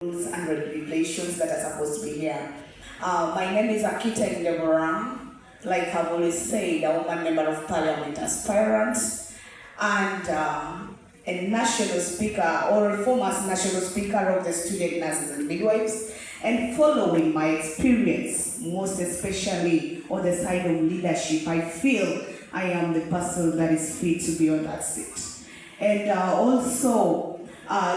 rules and regulations that are supposed to be here. My name is Akita Indebora. Like I've always said, a woman member of parliament aspirant and a national speaker or a former national speaker of the student nurses and midwives. And following my experience, most especially on the side of leadership, I feel I am the person that is fit to be on that seat. And also,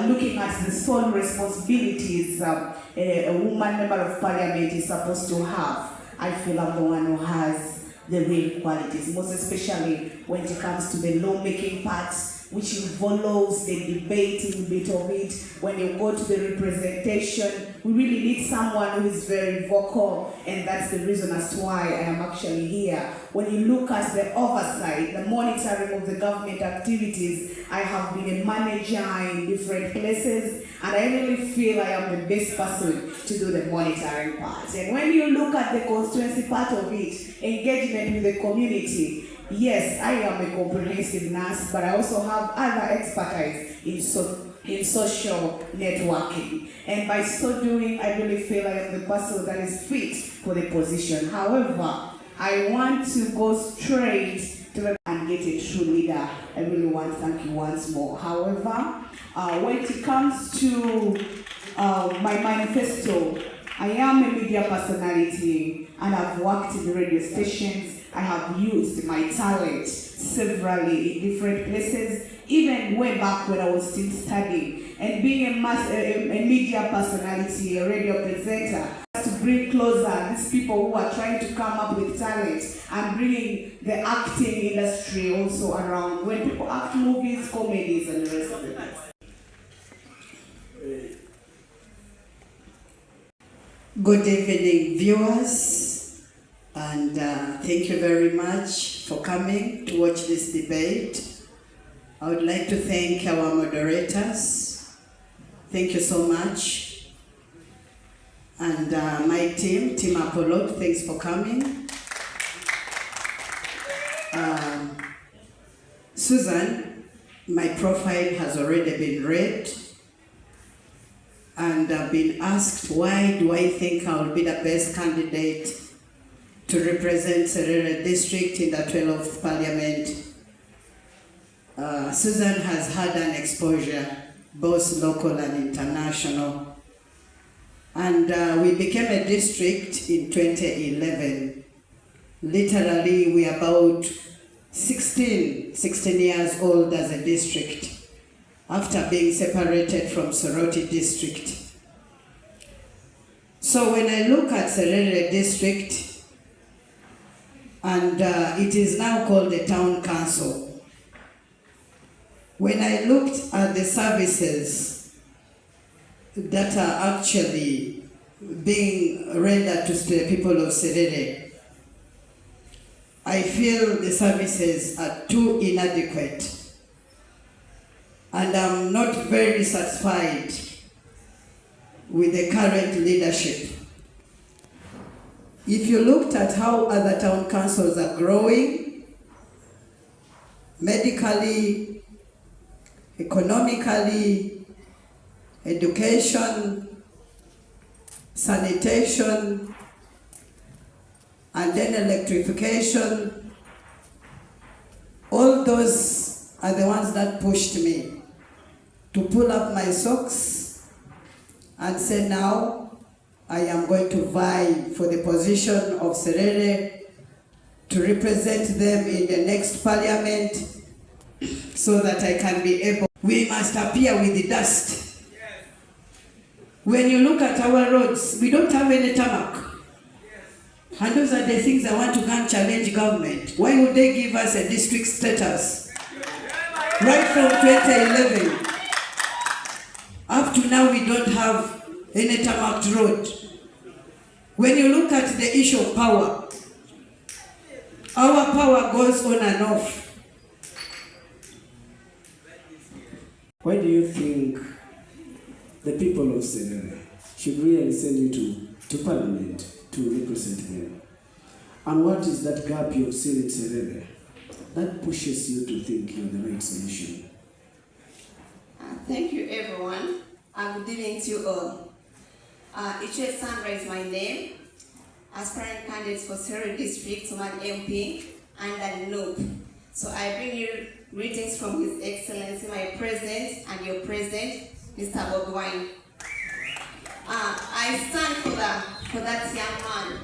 looking at the sole responsibilities a woman member of parliament is supposed to have, I feel I'm the one who has the real qualities, most especially when it comes to the lawmaking part, which involves the debating bit of it. When you go to the representation, we really need someone who is very vocal, and that's the reason as to why I am actually here. When you look at the oversight, the monitoring of the government activities, I have been a manager in different places, and I really feel I am the best person to do the monitoring part. And when you look at the constituency part of it, engagement with the community, yes, I am a comprehensive nurse, but I also have other expertise in social networking. And by so doing, I really feel I am the person that is fit for the position. However, I want to go straight to the and get a true leader. I really want to thank you once more. However, when it comes to my manifesto, I am a media personality and I've worked in the radio stations. I have used my talent severally in different places, even way back when I was still studying. And being a media personality, a radio presenter, to bring closer these people who are trying to come up with talent and bringing the acting industry also around. When people act movies, comedies, and the rest of it. Good evening, viewers. And thank you very much for coming to watch this debate. I would like to thank our moderators. Thank you so much. And my team Apollo, thanks for coming. Susan, my profile has already been read. And I've been asked, why do I think I will be the best candidate to represent Serere district in the 12th parliament? Susan has had an exposure, both local and international. And we became a district in 2011. Literally, we are about 16 years old as a district, after being separated from Soroti district. So when I look at Serere district, and it is now called the town council. When I looked at the services that are actually being rendered to the people of Serere, I feel the services are too inadequate. And I'm not very satisfied with the current leadership. If you looked at how other town councils are growing, medically, economically, education, sanitation, and then electrification, all those are the ones that pushed me to pull up my socks and say, now I am going to vie for the position of Serere to represent them in the next parliament so that I can be able. We must appear with the dust. When you look at our roads, we don't have any tarmac. And those are the things I want to go and challenge government. Why would they give us a district status? Right from 2011 up to now, we don't have any tarmac road. When you look at the issue of power, our power goes on and off. Why do you think the people of Serere should really send you to parliament to represent them? And what is that gap you've seen in Serere that pushes you to think you're the right solution? Thank you, everyone. Good evening to you all. Ichwe Sandra is my name. Aspiring candidate for Serere District, one MP, and Nope. So I bring you greetings from His Excellency, my President, and your President, Mr. Bob Wine. I stand for that young man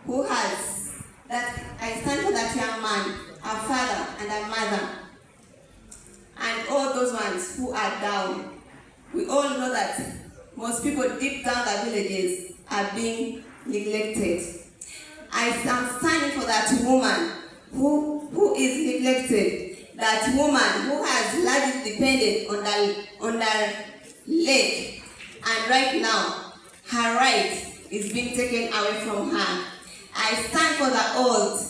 who has that. I stand for that young man, a father and a mother, and all those ones who are down. We all know that most people deep down the villages are being neglected. I am standing for that woman who is neglected, that woman who has largely depended on the leg, and right now her right is being taken away from her. I stand for the old.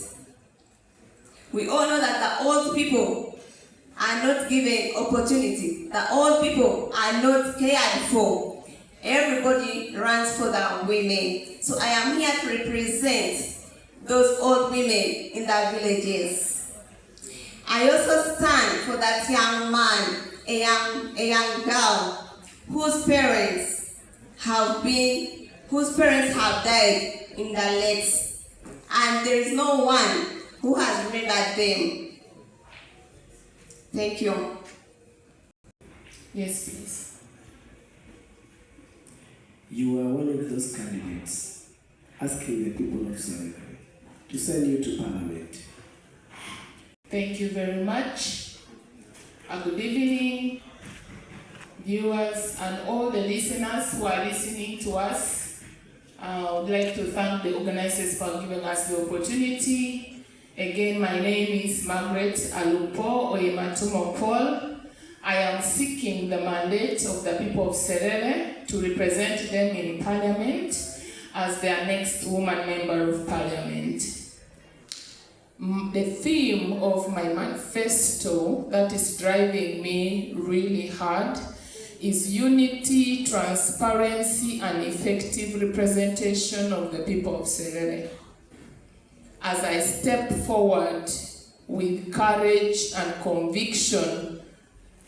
We all know that the old people are not given opportunity. The old people are not cared for. Everybody runs for the women. So I am here to represent those old women in the villages. I also stand for that young man, a young girl whose parents have died in the lakes, and there is no one who has remembered them. Thank you. Yes, please. You are one of those candidates asking the people of Serere to send you to Parliament. Thank you very much. Good evening, viewers and all the listeners who are listening to us. I would like to thank the organizers for giving us the opportunity. Again, my name is Margaret Alupo Oyematumo Paul. I am seeking the mandate of the people of Serere to represent them in Parliament as their next woman member of Parliament. The theme of my manifesto that is driving me really hard is unity, transparency, and effective representation of the people of Serere. As I step forward with courage and conviction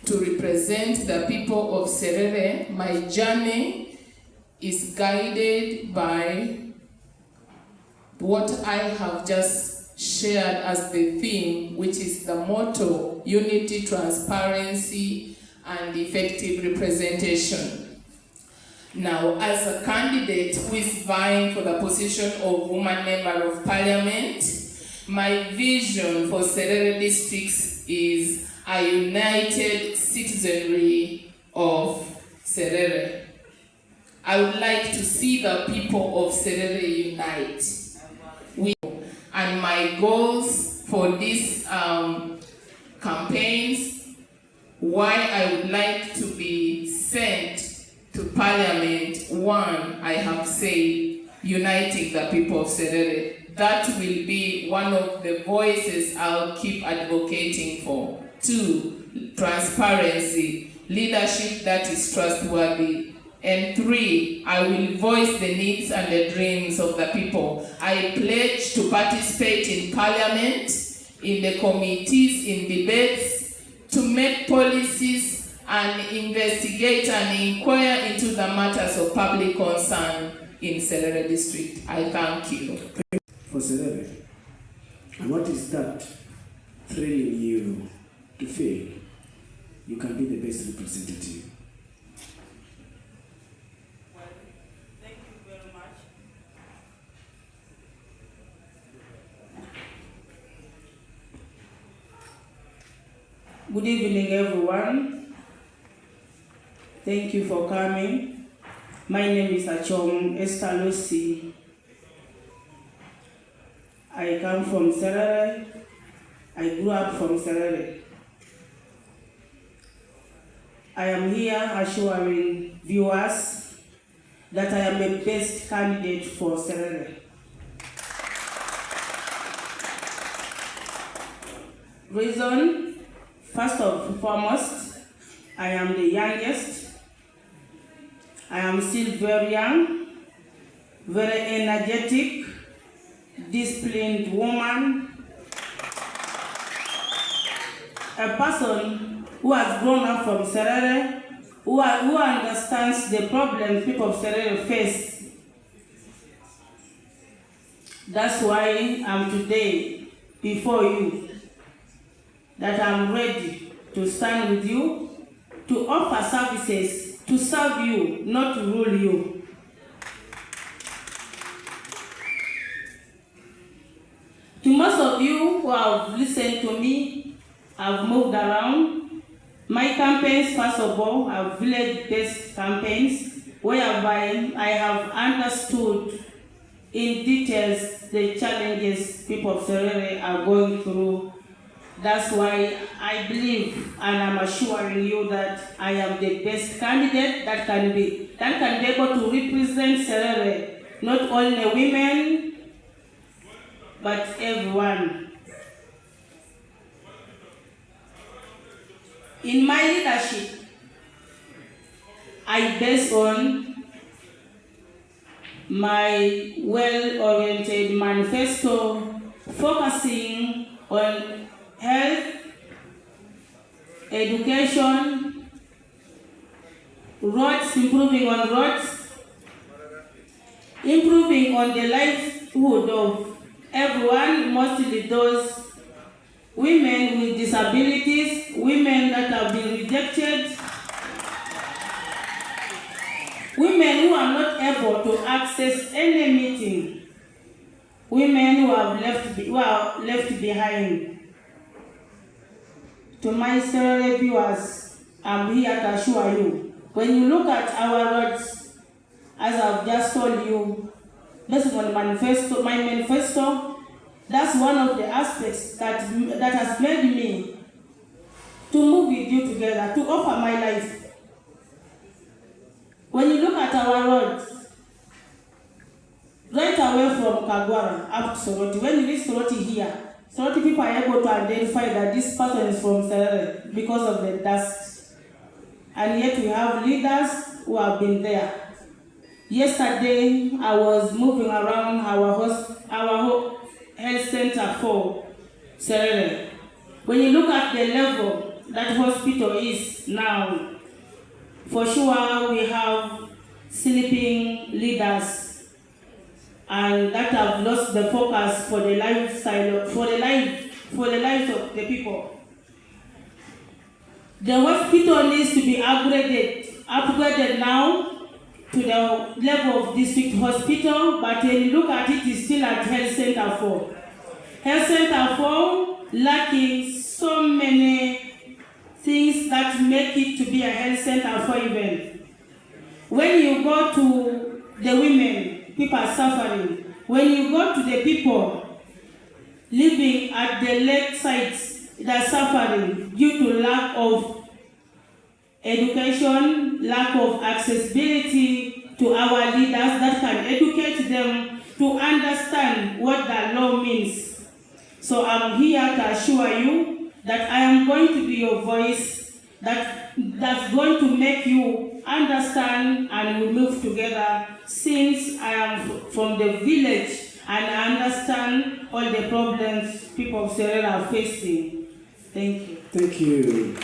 to represent the people of Serere, my journey is guided by what I have just shared as the theme, which is the motto: unity, transparency, and effective representation. Now, as a candidate who is vying for the position of Woman Member of Parliament, my vision for Serere districts is a united citizenry of Serere. I would like to see the people of Serere unite. And my goals for these campaigns, why I would like to be sent to Parliament, one, I have said, uniting the people of Serere. That will be one of the voices I'll keep advocating for. Two, transparency, leadership that is trustworthy. And three, I will voice the needs and the dreams of the people. I pledge to participate in Parliament, in the committees, in debates, to make policies and investigate and inquire into the matters of public concern in Serere district. I thank you. For Serere, and what is that thrilling you to feel you can be the best representative? Well, thank you very much. Good evening, everyone. Thank you for coming. My name is Achom Esther Lucy. I come from Serere. I grew up from Serere. I am here assuring viewers that I am the best candidate for Serere. Reason, first and foremost, I am the youngest. I am still very young, very energetic, disciplined woman, a person who has grown up from Serere, who understands the problems people of Serere face. That's why I'm today before you, that I'm ready to stand with you, to offer services, to serve you, not to rule you. To most of you who have listened to me, I've moved around. My campaigns, first of all, are village-based campaigns, whereby I have understood in details the challenges people of Serere are going through. That's why I believe, and I'm assuring you that I am the best candidate that can be able to represent Serere, not only women, but everyone. In my leadership, I base on my well-oriented manifesto focusing on health, education, roads, improving on roads, improving on the livelihood of everyone, mostly those women with disabilities, women that have been rejected, women who are not able to access any meeting, women who are left behind. To my Serere viewers, I'm here to assure you, when you look at our roads, as I've just told you, based on my manifesto, that's one of the aspects that has made me to move with you together, to offer my life. When you look at our roads, right away from Kagwara up to Soroti, when you reach Soroti here, Soroti people are able to identify that this person is from Serere because of the dust. And yet we have leaders who have been there. Yesterday, I was moving around our health center for Serere. When you look at the level that hospital is now, for sure we have sleeping leaders and that have lost the focus for the lifestyle, for the lives of the people. The hospital needs to be upgraded now to the level of district hospital, but when you look at it, it's still at Health Center 4. Health Center 4 lacking so many things that make it to be a health center for event. When you go to the women, people are suffering. When you go to the people living at the lake sites, they're suffering due to lack of education, lack of accessibility to our leaders that can educate them to understand what the law means. So I'm here to assure you that I am going to be your voice that's going to make you understand and we move together, since I am from the village and I understand all the problems people of Serere are facing. Thank you. Thank you.